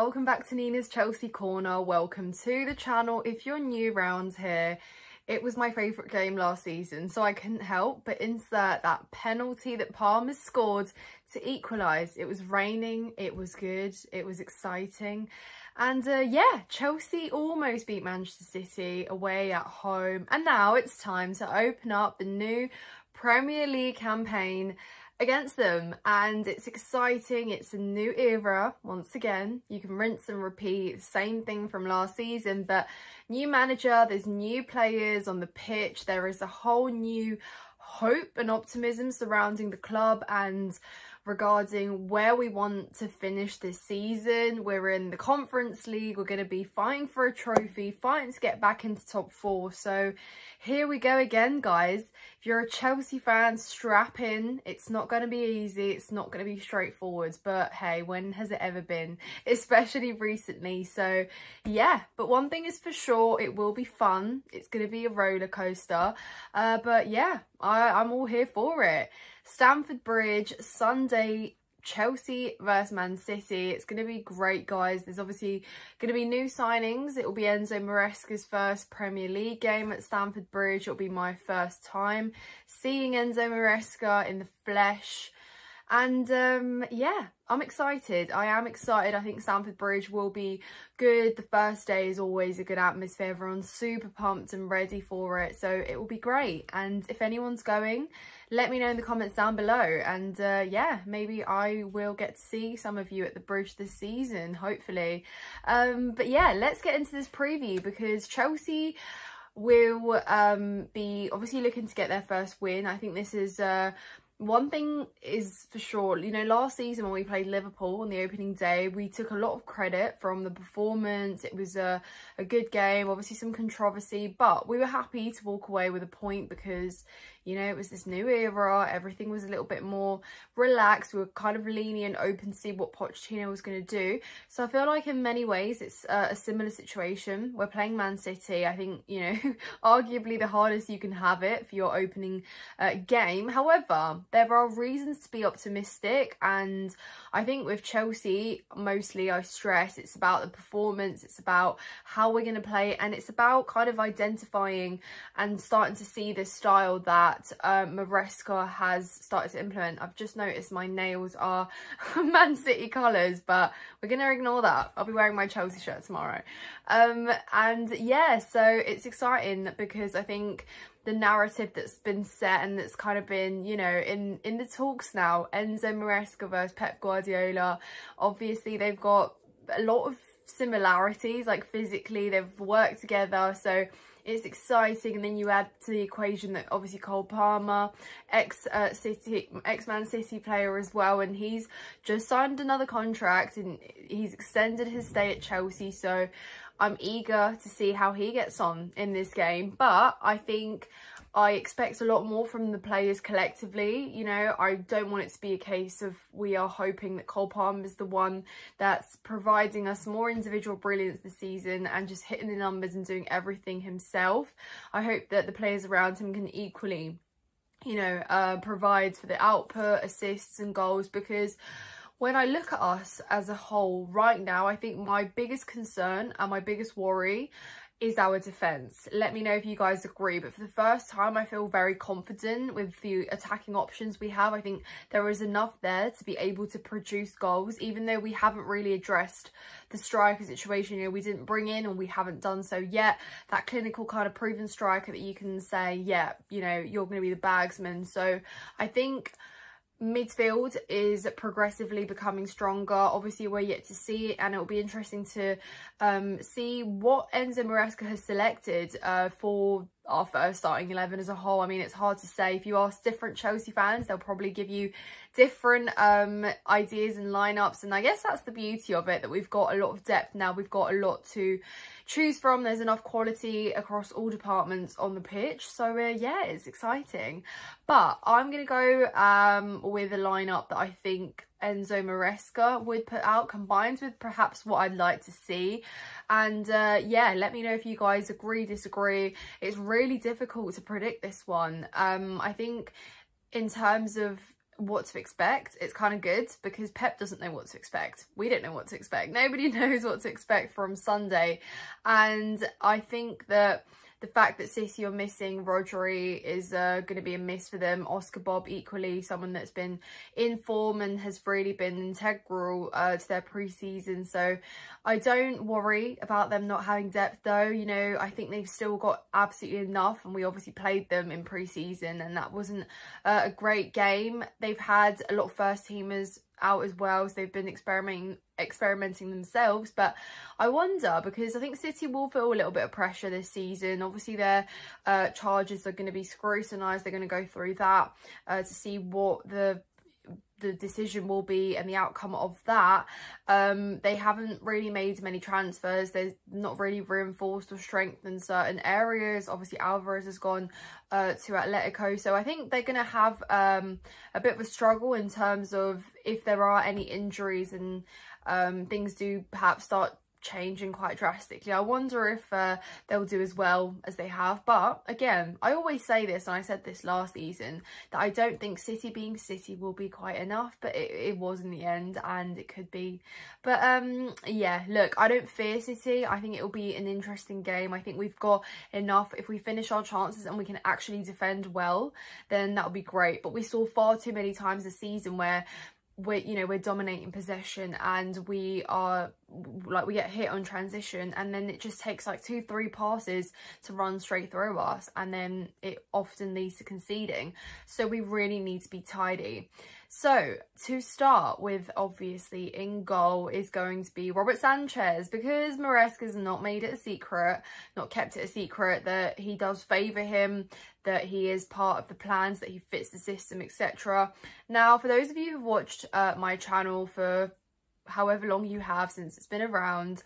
welcome back to Nina's Chelsea Corner. Welcome to the channel. If you're new around here, it was my favourite game last season, so I couldn't help but insert that penalty that Palmer scored to equalise. It was raining, it was good, it was exciting. And yeah, Chelsea almost beat Manchester City away at home. And now it's time to open up the new Premier League campaign against them, and it's exciting. It's a new era once again. You can rinse and repeat, same thing from last season, but new manager, there's new players on the pitch, there is a whole new hope and optimism surrounding the club and regarding where we want to finish this season. We're in the Conference League, we're going to be fighting for a trophy, fighting to get back into top 4. So here we go again, guys. If you're a Chelsea fan, strap in. It's not going to be easy, it's not going to be straightforward, but hey, when has it ever been, especially recently? So yeah, but one thing is for sure, it will be fun. It's going to be a roller coaster, but yeah, I'm all here for it. Stamford Bridge, Sunday, Chelsea versus Man City. It's going to be great, guys. There's obviously going to be new signings. It will be Enzo Maresca's first Premier League game at Stamford Bridge. It'll be my first time seeing Enzo Maresca in the flesh. And yeah, I'm excited. I am excited. I think Stamford Bridge will be good. The first day is always a good atmosphere. Everyone's super pumped and ready for it. So it will be great. And if anyone's going, let me know in the comments down below. And yeah, maybe I will get to see some of you at the bridge this season, hopefully. But yeah, let's get into this preview because Chelsea will be obviously looking to get their first win. I think this is... one thing is for sure, you know, last season when we played Liverpool on the opening day, we took a lot of credit from the performance. It was a good game, obviously some controversy, but we were happy to walk away with a point because, you know, it was this new era. Everything was a little bit more relaxed. We were kind of lenient, open to see what Pochettino was going to do. So I feel like in many ways it's a similar situation. We're playing Man City. I think, you know, arguably the hardest you can have it for your opening game. However, there are reasons to be optimistic, and I think with Chelsea, mostly I stress it's about the performance, it's about how we're going to play, and it's about kind of identifying and starting to see this style that Maresca has started to implement. I've just noticed my nails are Man City colours, but we're going to ignore that. I'll be wearing my Chelsea shirt tomorrow. And yeah, so it's exciting because I think the narrative that's been set and that's kind of been, you know, in the talks now, Enzo Maresca versus Pep Guardiola, obviously they've got a lot of similarities, like physically they've worked together, so it's exciting. And then you add to the equation that obviously Cole Palmer, ex-Man City player as well, and he's just signed another contract and he's extended his stay at Chelsea, so I'm eager to see how he gets on in this game. But I think I expect a lot more from the players collectively. You know, I don't want it to be a case of we are hoping that Cole Palmer is the one that's providing us more individual brilliance this season and just hitting the numbers and doing everything himself. I hope that the players around him can equally, you know, provide for the output, assists and goals, because when I look at us as a whole right now, I think my biggest concern and my biggest worry is our defence. Let me know if you guys agree, but for the first time I feel very confident with the attacking options we have. I think there is enough there to be able to produce goals, even though we haven't really addressed the striker situation. You know, we didn't bring in, and we haven't done so yet, that clinical kind of proven striker that you can say, yeah, you know, you're going to be the bagsman. So I think midfield is progressively becoming stronger. Obviously we're yet to see it, and it'll be interesting to see what Enzo Maresca has selected for our first starting 11 as a whole. I mean, it's hard to say. If you ask different Chelsea fans, they'll probably give you different ideas and lineups, and I guess that's the beauty of it, that we've got a lot of depth now. We've got a lot to choose from. There's enough quality across all departments on the pitch, so yeah, it's exciting. But I'm gonna go with a lineup that I think Enzo Maresca would put out, combined with perhaps what I'd like to see. And yeah, let me know if you guys agree, disagree. It's really difficult to predict this one. I think in terms of what to expect. It's kind of good because Pep doesn't know what to expect. We don't know what to expect. Nobody knows what to expect from Sunday. And I think that the fact that City are missing Rodri is going to be a miss for them. Oscar Bob equally, someone that's been in form and has really been integral to their pre-season. So I don't worry about them not having depth though. You know, I think they've still got absolutely enough, and we obviously played them in pre-season and that wasn't a great game. They've had a lot of first teamers out as well, so they've been experimenting themselves. But I wonder, because I think City will feel a little bit of pressure this season. Obviously their charges are going to be scrutinised. They're going to go through that to see what the decision will be and the outcome of that. They haven't really made many transfers. They're not really reinforced or strengthened certain areas. Obviously Alvarez has gone to Atletico, so I think they're going to have a bit of a struggle in terms of if there are any injuries and things do perhaps start changing quite drastically. I wonder if they'll do as well as they have. But again, I always say this, and I said this last season, that I don't think City being City will be quite enough, but it was in the end, and it could be. But yeah, look, I don't fear City. I think it will be an interesting game. I think we've got enough. If we finish our chances and we can actually defend well, then that would be great. But we saw far too many times this season where we're dominating possession and we get hit on transition, and then it just takes like 2-3 passes to run straight through us, and then it often leads to conceding. So we really need to be tidy. So to start with, obviously in goal is going to be Robert Sanchez, because Maresca's not made it a secret, not kept it a secret, that he does favour him, that he is part of the plans, that he fits the system, etc. Now, for those of you who've watched my channel for however long you have since it's been around,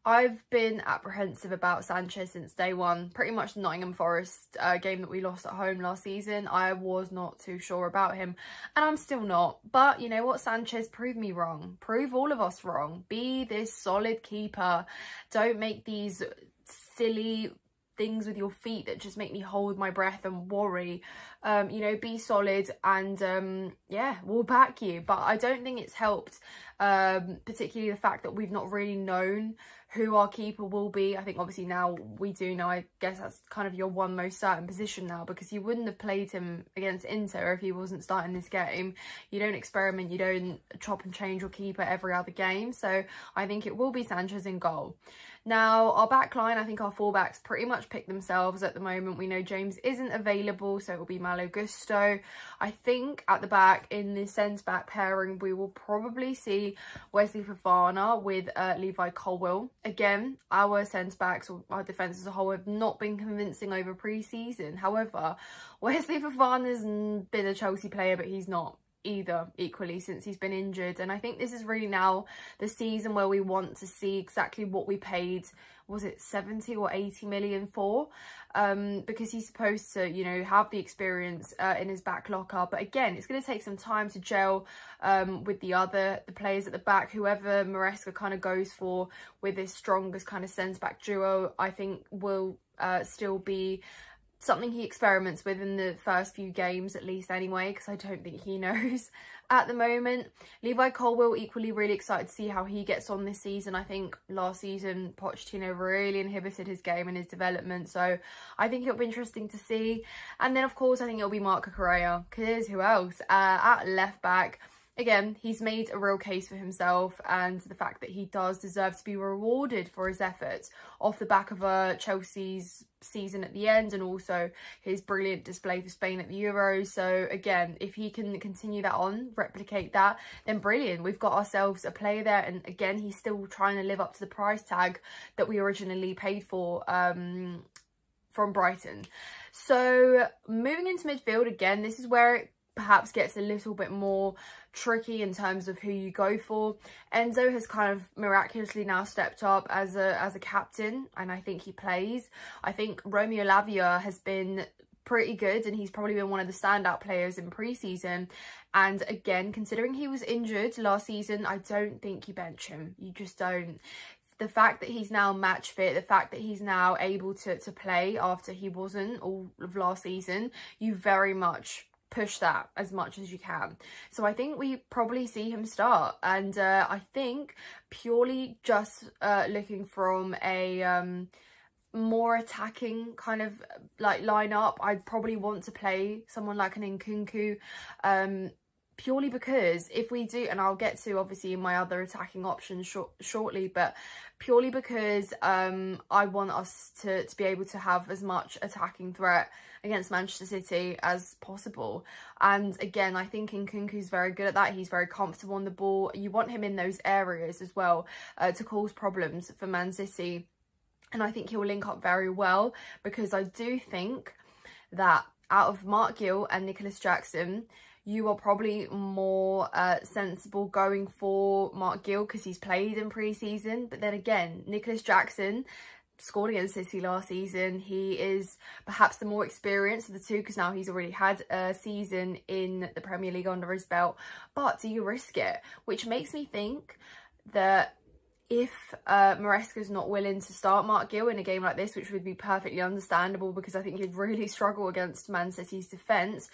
I've been apprehensive about Sanchez since day one. Pretty much the Nottingham Forest game that we lost at home last season, I was not too sure about him, and I'm still not. But you know what, Sanchez, prove me wrong. Prove all of us wrong. Be this solid keeper. Don't make these silly things with your feet that just make me hold my breath and worry. You know, be solid, and yeah, we'll back you. But I don't think it's helped, particularly the fact that we've not really known who our keeper will be. I think obviously now we do know. I guess that's kind of your one most certain position now, because you wouldn't have played him against Inter if he wasn't starting this game. You don't experiment, you don't chop and change your keeper every other game. So I think it will be Sanchez in goal. Now, our back line, I think our fullbacks pretty much pick themselves at the moment. We know James isn't available, so it will be Malo Gusto. I think at the back, in the centre-back pairing, we will probably see Wesley Fofana with Levi Colwill. Again, our centre-backs, or our defence as a whole, have not been convincing over pre-season. However, Wesley Fofana's been a Chelsea player, but he's not either equally since he's been injured, and I think this is really now the season where we want to see exactly what we paid, was it 70 or 80 million for, because he's supposed to, you know, have the experience in his back locker. But again, it's going to take some time to gel with the players at the back. Whoever Maresca kind of goes for with his strongest kind of centre-back duo, I think will still be something he experiments with in the first few games, at least anyway, because I don't think he knows at the moment. Levi Colwill, equally really excited to see how he gets on this season. I think last season Pochettino really inhibited his game and his development, so I think it'll be interesting to see. And then of course I think it'll be Marco Correa, because who else? At left back, again, he's made a real case for himself, and the fact that he does deserve to be rewarded for his efforts off the back of Chelsea's season at the end, and also his brilliant display for Spain at the Euros. So again, if he can continue that on, replicate that, then brilliant. We've got ourselves a player there, and again, he's still trying to live up to the price tag that we originally paid for from Brighton. So moving into midfield, again, this is where it perhaps gets a little bit more tricky in terms of who you go for. Enzo has kind of miraculously now stepped up as a captain, and I think he plays. I think Romeo Lavia has been pretty good, and he's probably been one of the standout players in pre-season. And again, considering he was injured last season, I don't think you bench him. You just don't. The fact that he's now match fit, the fact that he's now able to play after he wasn't all of last season, you very much push that as much as you can. So I think we probably see him start, and I think purely just looking from a more attacking kind of like lineup, I'd probably want to play someone like an Nkunku, purely because if we do, and I'll get to obviously my other attacking options shortly, but purely because I want us to be able to have as much attacking threat against Manchester City as possible. And again, I think Nkunku's very good at that. He's very comfortable on the ball. You want him in those areas as well to cause problems for Man City. And I think he'll link up very well, because I do think that out of Mark Gill and Nicholas Jackson, you are probably more sensible going for Mark Gill because he's played in pre-season. But then again, Nicholas Jackson scored against City last season. He is perhaps the more experienced of the two because now he's already had a season in the Premier League under his belt. But do you risk it? Which makes me think that if Maresca's not willing to start Mark Gill in a game like this, which would be perfectly understandable because I think he'd really struggle against Man City's defence,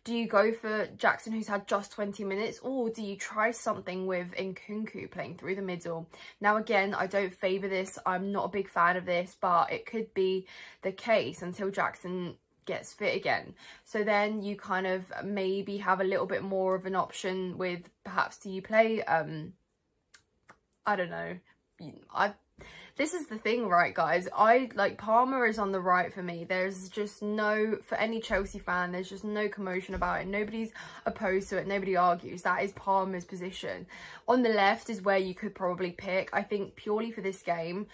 do you go for Jackson, who's had just 20 minutes, or do you try something with Nkunku playing through the middle? Now, again, I don't favour this. I'm not a big fan of this, but it could be the case until Jackson gets fit again. So then you kind of maybe have a little bit more of an option with perhaps do you play, I don't know. This is the thing, right, guys? Palmer is on the right for me. There's just no, for any Chelsea fan, there's just no commotion about it. Nobody's opposed to it. Nobody argues. That is Palmer's position. On the left is where you could probably pick. I think purely for this game,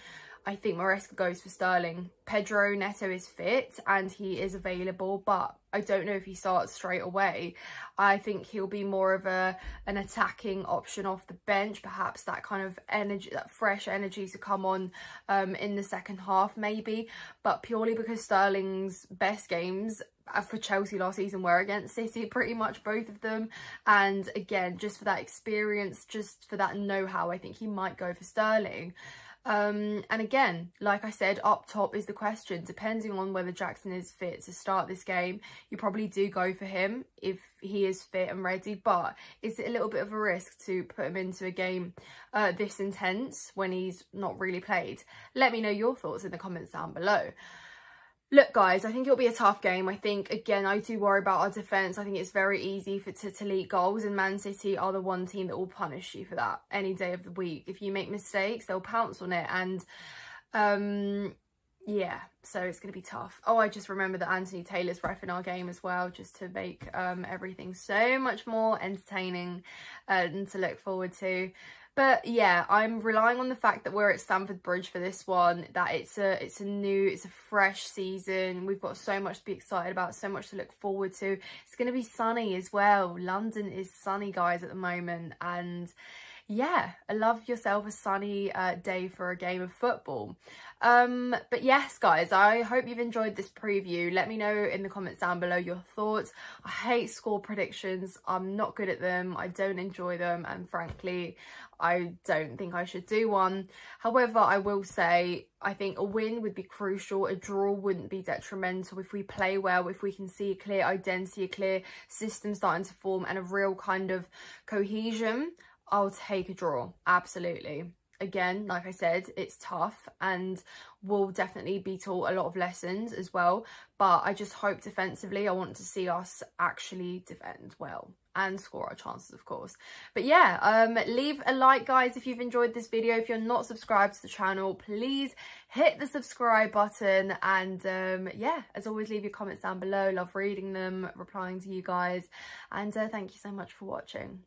I think Maresca goes for Sterling. Pedro Neto is fit and he is available, but I don't know if he starts straight away. I think he'll be more of an attacking option off the bench, perhaps that kind of energy, that fresh energy to come on in the second half maybe. But purely because Sterling's best games for Chelsea last season were against City, pretty much both of them. And again, just for that experience, just for that know-how, I think he might go for Sterling. And again, like I said, up top is the question. Depending on whether Jackson is fit to start this game, you probably do go for him if he is fit and ready. But is it a little bit of a risk to put him into a game this intense when he's not really played? Let me know your thoughts in the comments down below. Look, guys, I think it'll be a tough game. I think, again, I do worry about our defence. I think it's very easy to leak goals, and Man City are the one team that will punish you for that any day of the week. If you make mistakes, they'll pounce on it. And, yeah, so it's going to be tough. Oh, I just remember that Anthony Taylor's ref in our game as well, just to make everything so much more entertaining and to look forward to. But yeah, I'm relying on the fact that we're at Stamford Bridge for this one, that it's a fresh season. We've got so much to be excited about, so much to look forward to. It's going to be sunny as well. London is sunny, guys, at the moment. And yeah, I love yourself a sunny day for a game of football. But yes, guys, I hope you've enjoyed this preview. Let me know in the comments down below your thoughts. I hate score predictions. I'm not good at them. I don't enjoy them. And frankly, I don't think I should do one. However, I will say, I think a win would be crucial. A draw wouldn't be detrimental if we play well, if we can see a clear identity, a clear system starting to form and a real kind of cohesion. I'll take a draw, absolutely. Again, like I said, it's tough and we'll definitely be taught a lot of lessons as well. But I just hope defensively, I want to see us actually defend well and score our chances, of course. But yeah, leave a like, guys, if you've enjoyed this video. If you're not subscribed to the channel, please hit the subscribe button. And yeah, as always, leave your comments down below. Love reading them, replying to you guys. And thank you so much for watching.